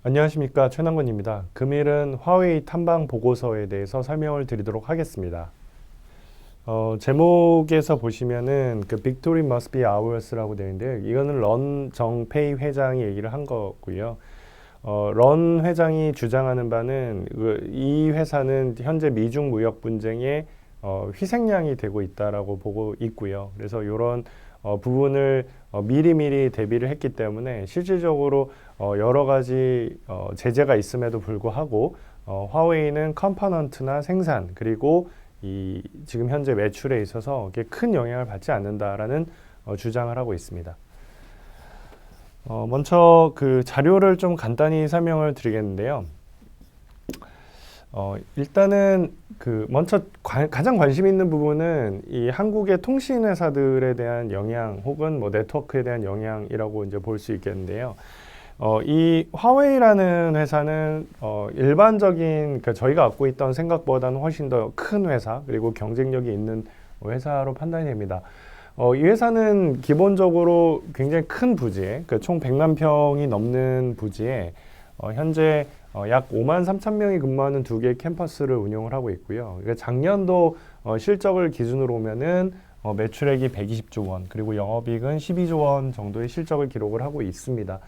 안녕하십니까, 최남근입니다. 금일은 화웨이 탐방 보고서에 대해서 설명을 드리도록 하겠습니다. 제목에서 보시면은 그 Victory must be ours라고 되어 있는데요. 이거는 런 정페이 회장이 얘기를 한 거고요. 런 회장이 주장하는 바는 이 회사는 현재 미중 무역 분쟁의 희생양이 되고 있다라고 보고 있고요. 그래서 이런 부분을 미리미리 대비를 했기 때문에 실질적으로 여러 가지 제재가 있음에도 불구하고 화웨이는 컴포넌트나 생산 그리고 이 지금 현재 매출에 있어서 큰 영향을 받지 않는다라는 주장을 하고 있습니다. 먼저 그 자료를 좀 간단히 설명을 드리겠는데요. 일단은 그 먼저 가장 관심 있는 부분은 이 한국의 통신 회사들에 대한 영향 혹은 뭐 네트워크에 대한 영향이라고 이제 볼 수 있겠는데요. 이 화웨이라는 회사는 일반적인 그러니까 저희가 갖고 있던 생각보다는 훨씬 더 큰 회사 그리고 경쟁력이 있는 회사로 판단이 됩니다. 이 회사는 기본적으로 굉장히 큰 부지에 총 100만 평이 넘는 부지에 현재 약 5만 3천 명이 근무하는 두 개의 캠퍼스를 운영을 하고 있고요. 그러니까 작년도 실적을 기준으로 보면은 매출액이 120조 원 그리고 영업이익은 12조 원 정도의 실적을 기록을 하고 있습니다.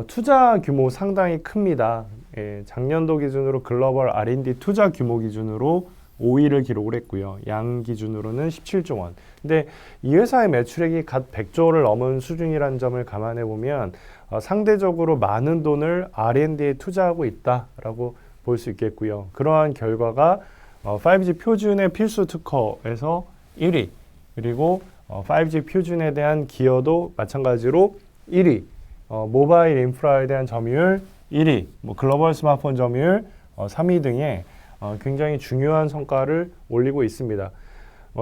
투자 규모 상당히 큽니다. 예, 작년도 기준으로 글로벌 R&D 투자 규모 기준으로 5위를 기록을 했고요. 양 기준으로는 17조 원. 근데 이 회사의 매출액이 갓 100조를 넘은 수준이라는 점을 감안해 보면 상대적으로 많은 돈을 R&D에 투자하고 있다라고 볼 수 있겠고요. 그러한 결과가 5G 표준의 필수 특허에서 1위, 그리고 5G 표준에 대한 기여도 마찬가지로 1위, 모바일 인프라에 대한 점유율 1위, 뭐 글로벌 스마트폰 점유율 3위 등의 굉장히 중요한 성과를 올리고 있습니다.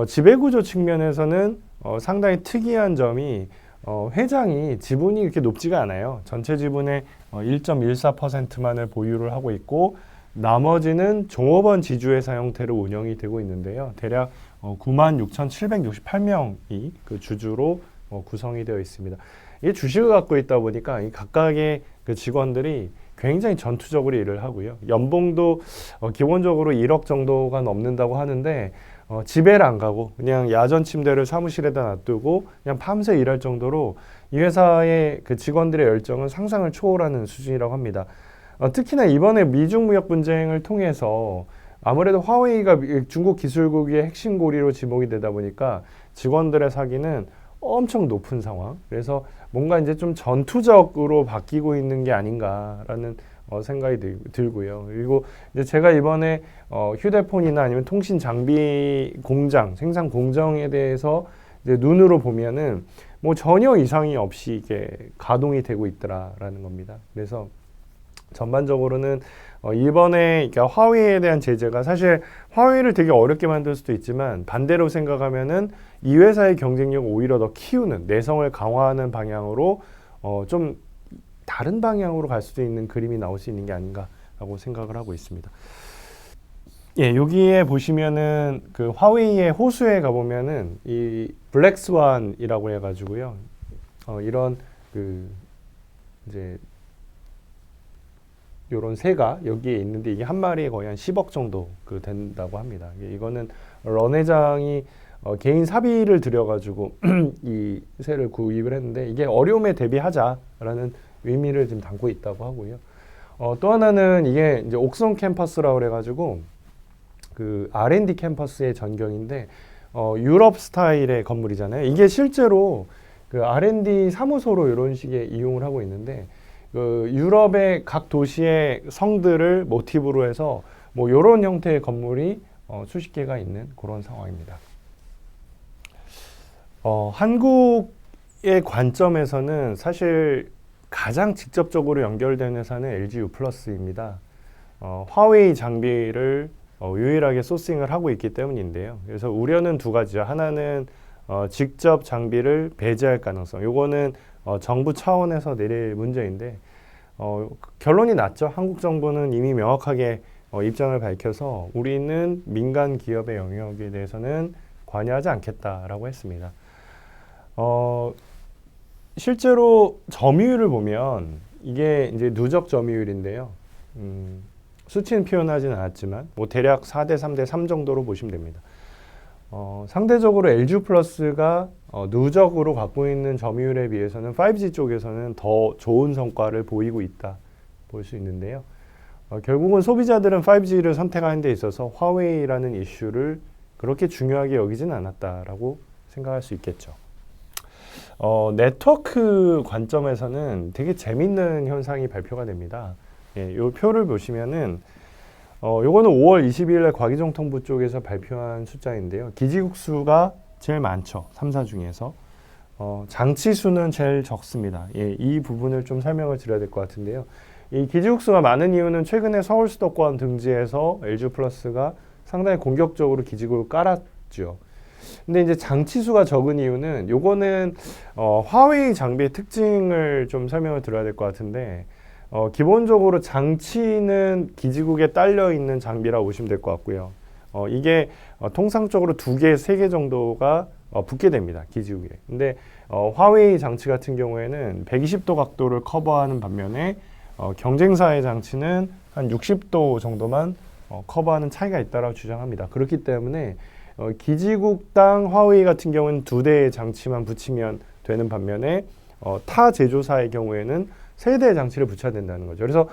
지배구조 측면에서는 상당히 특이한 점이 회장이 지분이 이렇게 높지가 않아요. 전체 지분의 1.14%만을 보유를 하고 있고 나머지는 종업원 지주회사 형태로 운영이 되고 있는데요. 대략 96,768명이 그 주주로 구성이 되어 있습니다. 이 주식을 갖고 있다 보니까 이 각각의 그 직원들이 굉장히 전투적으로 일을 하고요. 연봉도 기본적으로 1억 정도가 넘는다고 하는데 집에를 안 가고 그냥 야전 침대를 사무실에다 놔두고 그냥 밤새 일할 정도로 이 회사의 그 직원들의 열정은 상상을 초월하는 수준이라고 합니다. 특히나 이번에 미중 무역 분쟁을 통해서 아무래도 화웨이가 중국 기술국의 핵심 고리로 지목이 되다 보니까 직원들의 사기는 엄청 높은 상황. 그래서 뭔가 이제 좀 전투적으로 바뀌고 있는 게 아닌가라는 생각이 들고요. 그리고 이제 제가 이번에 휴대폰이나 아니면 통신 장비 공장, 생산 공정에 대해서 이제 눈으로 보면은 뭐 전혀 이상이 없이 이게 가동이 되고 있더라라는 겁니다. 그래서 전반적으로는 이번에 그러니까 화웨이에 대한 제재가 사실 화웨이를 되게 어렵게 만들 수도 있지만 반대로 생각하면은 이 회사의 경쟁력을 오히려 더 키우는 내성을 강화하는 방향으로 좀 다른 방향으로 갈 수도 있는 그림이 나올 수 있는 게 아닌가라고 생각을 하고 있습니다. 예, 여기에 보시면은 그 화웨이의 호수에 가보면은 이 블랙스완이라고 해가지고요. 이런 그 이제 요런 새가 여기에 있는데 이게 한 마리에 거의 한 10억 정도 그 된다고 합니다. 이거는 런 회장이 개인 사비를 들여가지고 이 새를 구입을 했는데 이게 어려움에 대비하자라는 의미를 지금 담고 있다고 하고요. 또 하나는 이게 이제 옥성 캠퍼스라고 그래가지고 그 R&D 캠퍼스의 전경인데 유럽 스타일의 건물이잖아요. 이게 실제로 그 R&D 사무소로 이런 식의 이용을 하고 있는데 그 유럽의 각 도시의 성들을 모티브로 해서 뭐 이런 형태의 건물이 수십 개가 있는 그런 상황입니다. 한국의 관점에서는 사실 가장 직접적으로 연결된 회사는 LG U+입니다. 화웨이 장비를 유일하게 소싱을 하고 있기 때문인데요. 그래서 우려는 두 가지죠. 하나는 직접 장비를 배제할 가능성. 요거는 정부 차원에서 내릴 문제인데 결론이 났죠. 한국 정부는 이미 명확하게 입장을 밝혀서 우리는 민간 기업의 영역에 대해서는 관여하지 않겠다라고 했습니다. 실제로 점유율을 보면 이게 이제 누적 점유율인데요. 수치는 표현하지는 않았지만 뭐 대략 4대 3대 3 정도로 보시면 됩니다. 상대적으로 LG 플러스가 누적으로 갖고 있는 점유율에 비해서는 5G 쪽에서는 더 좋은 성과를 보이고 있다 볼 수 있는데요. 결국은 소비자들은 5G를 선택하는 데 있어서 화웨이라는 이슈를 그렇게 중요하게 여기진 않았다라고 생각할 수 있겠죠. 네트워크 관점에서는 되게 재밌는 현상이 발표가 됩니다. 이 표를 보시면은 요거는 5월 22일에 과기정통부 쪽에서 발표한 숫자인데요. 기지국 수가 제일 많죠. 3사 중에서. 장치 수는 제일 적습니다. 예, 이 부분을 좀 설명을 드려야 될 것 같은데요. 이 기지국 수가 많은 이유는 최근에 서울 수도권 등지에서 LG 플러스가 상당히 공격적으로 기지국을 깔았죠. 근데 이제 장치 수가 적은 이유는 요거는 화웨이 장비의 특징을 좀 설명을 드려야 될 것 같은데 기본적으로 장치는 기지국에 딸려 있는 장비라고 보시면 될 것 같고요. 이게 통상적으로 2개, 3개 정도가 붙게 됩니다. 기지국에. 근데 화웨이 장치 같은 경우에는 120도 각도를 커버하는 반면에 경쟁사의 장치는 한 60도 정도만 커버하는 차이가 있다고 주장합니다. 그렇기 때문에 기지국당 화웨이 같은 경우는 2대의 장치만 붙이면 되는 반면에 타 제조사의 경우에는 3대의 장치를 붙여야 된다는 거죠. 그래서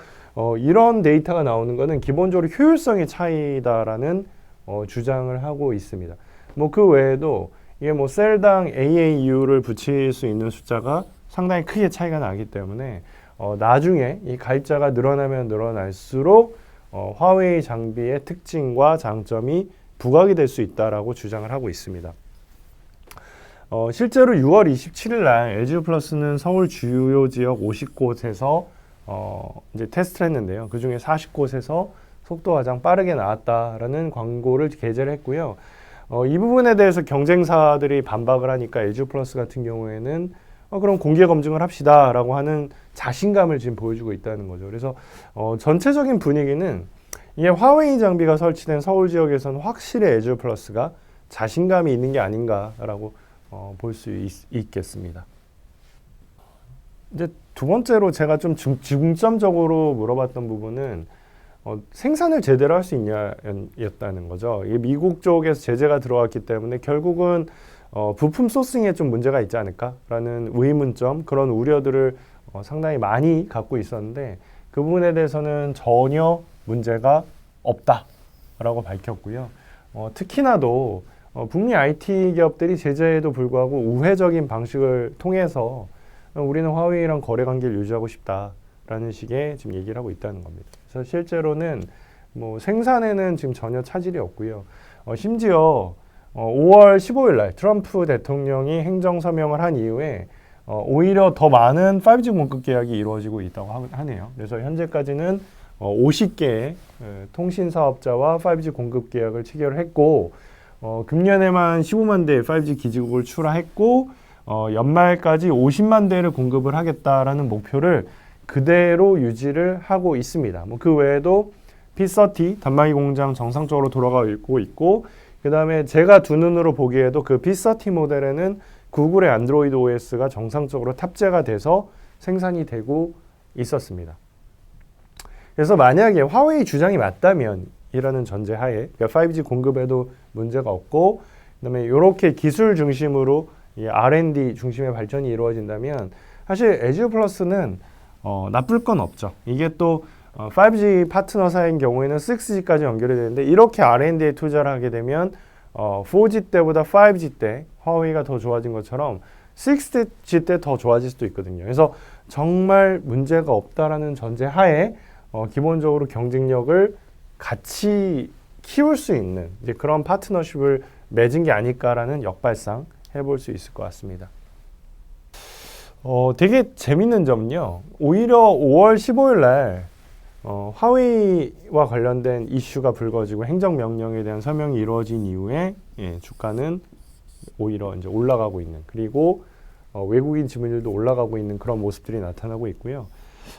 이런 데이터가 나오는 것은 기본적으로 효율성의 차이다라는 주장을 하고 있습니다. 뭐 그 외에도 이게 뭐 셀당 AAU를 붙일 수 있는 숫자가 상당히 크게 차이가 나기 때문에 나중에 이 가입자가 늘어나면 늘어날수록 화웨이 장비의 특징과 장점이 부각이 될 수 있다라고 주장을 하고 있습니다. 실제로 6월 27일 날 LG 플러스는 서울 주요 지역 50곳에서 이제 테스트를 했는데요. 그 중에 40곳에서 속도가 가장 빠르게 나왔다라는 광고를 게재를 했고요. 이 부분에 대해서 경쟁사들이 반박을 하니까 LG 플러스 같은 경우에는 그럼 공개 검증을 합시다라고 하는 자신감을 지금 보여주고 있다는 거죠. 그래서 전체적인 분위기는 이게 화웨이 장비가 설치된 서울 지역에서는 확실히 LG 플러스가 자신감이 있는 게 아닌가라고 볼 수 있겠습니다. 이제 두 번째로 제가 좀 중점적으로 물어봤던 부분은 생산을 제대로 할 수 있냐였다는 거죠. 이게 미국 쪽에서 제재가 들어왔기 때문에 결국은 부품 소싱에 좀 문제가 있지 않을까라는 의문점, 그런 우려들을 상당히 많이 갖고 있었는데 그 부분에 대해서는 전혀 문제가 없다라고 밝혔고요. 특히나도 북미 IT 기업들이 제재에도 불구하고 우회적인 방식을 통해서 우리는 화웨이랑 거래 관계를 유지하고 싶다라는 식의 지금 얘기를 하고 있다는 겁니다. 그래서 실제로는 뭐 생산에는 지금 전혀 차질이 없고요. 심지어 5월 15일 날 트럼프 대통령이 행정 서명을 한 이후에 오히려 더 많은 5G 공급 계약이 이루어지고 있다고 하네요. 그래서 현재까지는 50개의 통신 사업자와 5G 공급 계약을 체결을 했고 금년에만 15만 대의 5G 기지국을 출하했고 연말까지 50만 대를 공급을 하겠다라는 목표를 그대로 유지를 하고 있습니다. 뭐 그 외에도 P30 단말기 공장 정상적으로 돌아가고 있고 그 다음에 제가 두 눈으로 보기에도 그 P30 모델에는 구글의 안드로이드 OS가 정상적으로 탑재가 돼서 생산이 되고 있었습니다. 그래서 만약에 화웨이 주장이 맞다면 이라는 전제하에 그러니까 5G 공급에도 문제가 없고 그다음에 이렇게 기술 중심으로 이 R&D 중심의 발전이 이루어진다면 사실 LG 플러스는 나쁠 건 없죠. 이게 또 5G 파트너사인 경우에는 6G까지 연결이 되는데 이렇게 R&D에 투자를 하게 되면 4G 때보다 5G 때 화웨이가 더 좋아진 것처럼 6G 때 더 좋아질 수도 있거든요. 그래서 정말 문제가 없다라는 전제하에 기본적으로 경쟁력을 같이 키울 수 있는 이제 그런 파트너십을 맺은 게 아닐까라는 역발상 해볼 수 있을 것 같습니다. 되게 재밌는 점은요. 오히려 5월 15일 날 화웨이와 관련된 이슈가 불거지고 행정명령에 대한 서명이 이루어진 이후에 주가는 오히려 이제 올라가고 있는 그리고 외국인 지분율도 올라가고 있는 그런 모습들이 나타나고 있고요.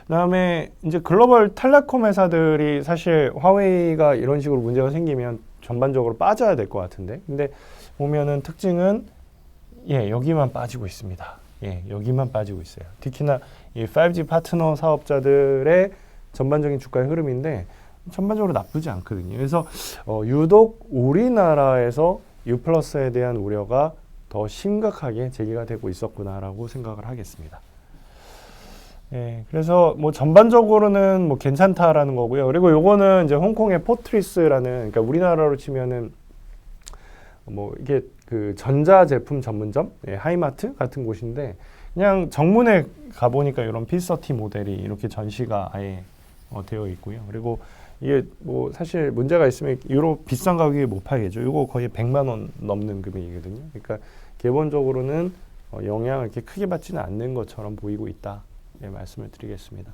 그다음에 이제 글로벌 텔레콤 회사들이 사실 화웨이가 이런 식으로 문제가 생기면 전반적으로 빠져야 될 것 같은데 근데 보면은 특징은 여기만 빠지고 있습니다. 예, 여기만 빠지고 있어요. 특히나 이 5G 파트너 사업자들의 전반적인 주가의 흐름인데 전반적으로 나쁘지 않거든요. 그래서 유독 우리나라에서 U+에 대한 우려가 더 심각하게 제기가 되고 있었구나라고 생각을 하겠습니다. 예, 그래서 뭐 전반적으로는 뭐 괜찮다라는 거고요. 그리고 요거는 이제 홍콩의 포트리스라는, 그러니까 우리나라로 치면은 뭐 이게 그 전자제품 전문점, 예, 하이마트 같은 곳인데 그냥 정문에 가보니까 이런 P30 모델이 이렇게 전시가 아예 되어 있고요. 그리고 이게 뭐 사실 문제가 있으면 유로 비싼 가격에 못 팔겠죠. 이거 거의 100만 원 넘는 금액이거든요. 그러니까 기본적으로는 영향을 이렇게 크게 받지는 않는 것처럼 보이고 있다. 네, 말씀을 드리겠습니다.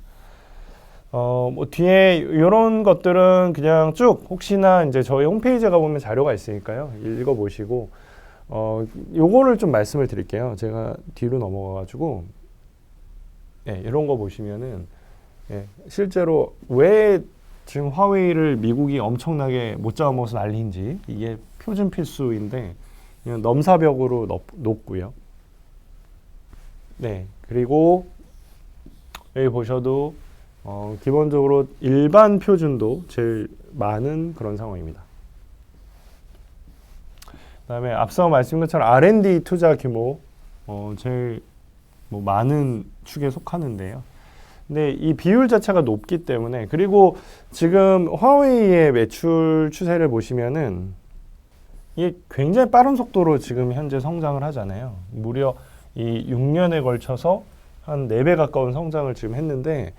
뭐 뒤에 이런 것들은 그냥 쭉 혹시나 이제 저희 홈페이지에 가보면 자료가 있으니까요. 읽어보시고 요거를 좀 말씀을 드릴게요. 제가 뒤로 넘어가가지고 네, 이런 거 보시면은 예, 실제로 왜 지금 화웨이를 미국이 엄청나게 못 잡아먹어서 난리인지 이게 표준 필수인데 그냥 넘사벽으로 높고요. 네, 그리고 여기 보셔도 기본적으로 일반 표준도 제일 많은 그런 상황입니다. 그다음에 앞서 말씀드린 것처럼 R&D 투자 규모 제일 뭐 많은 축에 속하는데요. 근데 이 비율 자체가 높기 때문에, 그리고 지금 화웨이의 매출 추세를 보시면은 이게 굉장히 빠른 속도로 지금 현재 성장을 하잖아요. 무려 이 6년에 걸쳐서 한 4배 가까운 성장을 지금 했는데,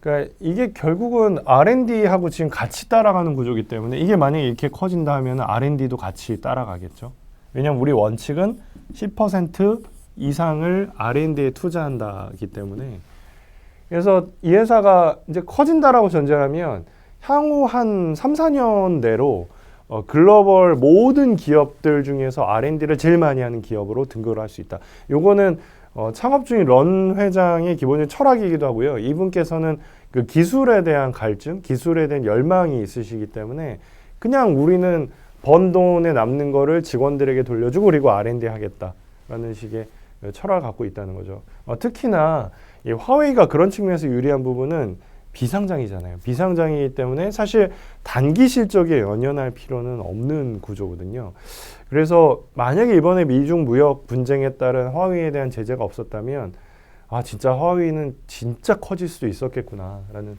그러니까 이게 결국은 R&D하고 지금 같이 따라가는 구조이기 때문에 이게 만약에 이렇게 커진다 하면 R&D도 같이 따라가겠죠. 왜냐하면 우리 원칙은 10% 이상을 R&D에 투자한다기 때문에, 그래서 이 회사가 이제 커진다라고 전제하면 향후 한 3, 4년 내로 글로벌 모든 기업들 중에서 R&D를 제일 많이 하는 기업으로 등극을 할 수 있다. 요거는 창업 중인 런 회장의 기본적인 철학이기도 하고요. 이분께서는 그 기술에 대한 갈증, 기술에 대한 열망이 있으시기 때문에 그냥 우리는 번 돈에 남는 거를 직원들에게 돌려주고 그리고 R&D 하겠다라는 식의 철학을 갖고 있다는 거죠. 특히나 이 화웨이가 그런 측면에서 유리한 부분은 비상장이잖아요. 비상장이기 때문에 사실 단기 실적에 연연할 필요는 없는 구조거든요. 그래서 만약에 이번에 미중 무역 분쟁에 따른 화웨이에 대한 제재가 없었다면 진짜 화웨이는 진짜 커질 수도 있었겠구나라는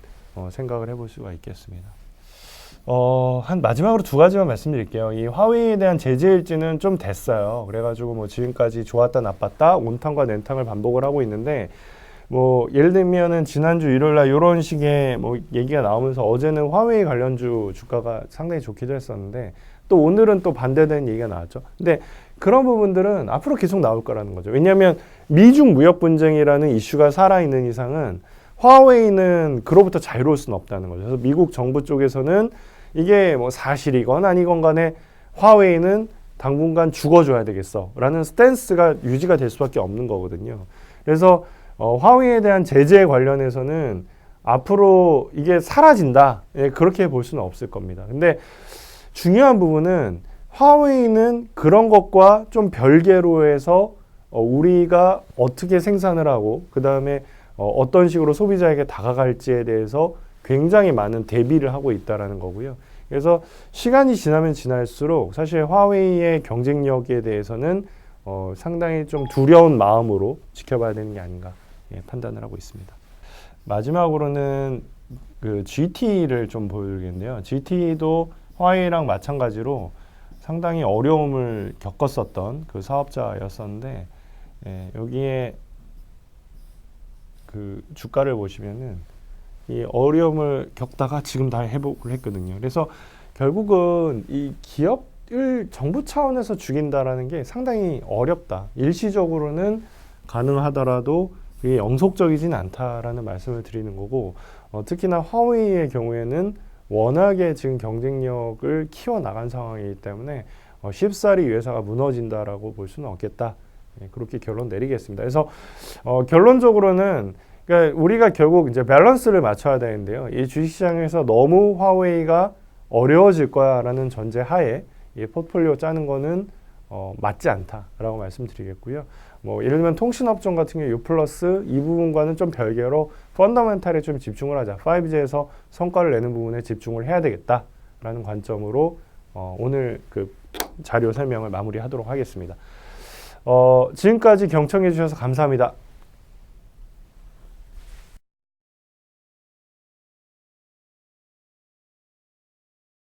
생각을 해볼 수가 있겠습니다. 한 마지막으로 2가지만 말씀드릴게요. 이 화웨이에 대한 제재 일지는 좀 됐어요. 그래가지고 뭐 지금까지 좋았다 나빴다 온탕과 냉탕을 반복을 하고 있는데, 뭐 예를 들면은 지난주 일요일날 이런 식의 뭐 얘기가 나오면서 어제는 화웨이 관련주 주가가 상당히 좋기도 했었는데 또 오늘은 또 반대되는 얘기가 나왔죠. 근데 그런 부분들은 앞으로 계속 나올 거라는 거죠. 왜냐하면 미중 무역 분쟁이라는 이슈가 살아있는 이상은 화웨이는 그로부터 자유로울 수는 없다는 거죠. 그래서 미국 정부 쪽에서는 이게 뭐 사실이건 아니건 간에 화웨이는 당분간 죽어줘야 되겠어 라는 스탠스가 유지가 될 수밖에 없는 거거든요. 그래서 화웨이에 대한 제재 관련해서는 앞으로 이게 사라진다, 예, 그렇게 볼 수는 없을 겁니다. 근데 중요한 부분은 화웨이는 그런 것과 좀 별개로 해서 우리가 어떻게 생산을 하고 그 다음에 어떤 식으로 소비자에게 다가갈지에 대해서 굉장히 많은 대비를 하고 있다는 거고요. 그래서 시간이 지나면 지날수록 사실 화웨이의 경쟁력에 대해서는 상당히 좀 두려운 마음으로 지켜봐야 되는 게 아닌가, 예, 판단을 하고 있습니다. 마지막으로는 그 GT를 좀 보여드리겠는데요. GT도 화웨이랑 마찬가지로 상당히 어려움을 겪었었던 그 사업자였었는데, 예, 여기에 그 주가를 보시면은 이 어려움을 겪다가 지금 다 회복을 했거든요. 그래서 결국은 이 기업을 정부 차원에서 죽인다라는 게 상당히 어렵다. 일시적으로는 가능하더라도 이게 영속적이진 않다라는 말씀을 드리는 거고, 특히나 화웨이의 경우에는 워낙에 지금 경쟁력을 키워나간 상황이기 때문에 쉽사리 이 회사가 무너진다라고 볼 수는 없겠다. 예, 그렇게 결론 내리겠습니다. 그래서 결론적으로는 그러니까 우리가 결국 이제 밸런스를 맞춰야 되는데요. 이 주식시장에서 너무 화웨이가 어려워질 거야라는 전제 하에 이 포트폴리오 짜는 거는 맞지 않다라고 말씀드리겠고요. 뭐 예를 들면 통신업종 같은 경우 U+ 이 부분과는 좀 별개로 펀더멘탈에 좀 집중을 하자. 5G에서 성과를 내는 부분에 집중을 해야 되겠다라는 관점으로 오늘 그 자료 설명을 마무리하도록 하겠습니다. 지금까지 경청해 주셔서 감사합니다.